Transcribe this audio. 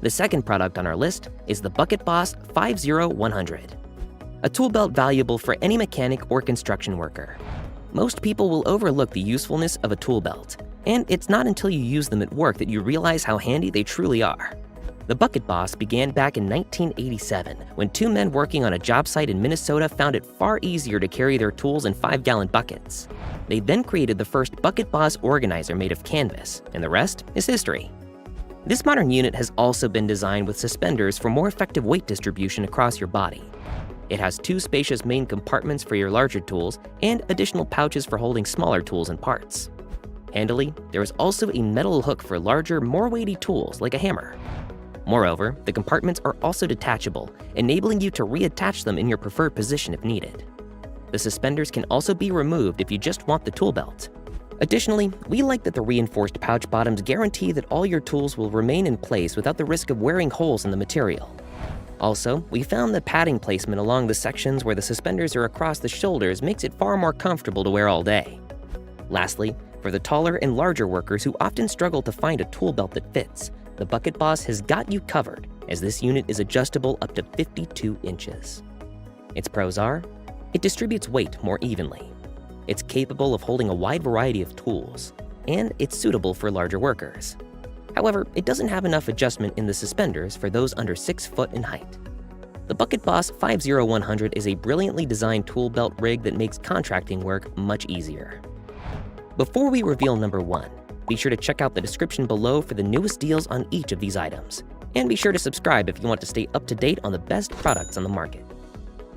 The second product on our list is the Bucket Boss 50100, a tool belt valuable for any mechanic or construction worker. Most people will overlook the usefulness of a tool belt, and it's not until you use them at work that you realize how handy they truly are. The Bucket Boss began back in 1987 when two men working on a job site in Minnesota found it far easier to carry their tools in 5-gallon buckets. They then created the first Bucket Boss organizer made of canvas, and the rest is history. This modern unit has also been designed with suspenders for more effective weight distribution across your body. It has 2 spacious main compartments for your larger tools and additional pouches for holding smaller tools and parts. Handily, there is also a metal hook for larger, more weighty tools like a hammer. Moreover, the compartments are also detachable, enabling you to reattach them in your preferred position if needed. The suspenders can also be removed if you just want the tool belt. Additionally, we like that the reinforced pouch bottoms guarantee that all your tools will remain in place without the risk of wearing holes in the material. Also, we found the padding placement along the sections where the suspenders are across the shoulders makes it far more comfortable to wear all day. Lastly, for the taller and larger workers who often struggle to find a tool belt that fits, the Bucket Boss has got you covered, as this unit is adjustable up to 52 inches. Its pros are, it distributes weight more evenly. It's capable of holding a wide variety of tools, and it's suitable for larger workers. However, it doesn't have enough adjustment in the suspenders for those under 6 foot in height. The Bucket Boss 50100 is a brilliantly designed tool belt rig that makes contracting work much easier. Before we reveal number 1, be sure to check out the description below for the newest deals on each of these items. And be sure to subscribe if you want to stay up to date on the best products on the market.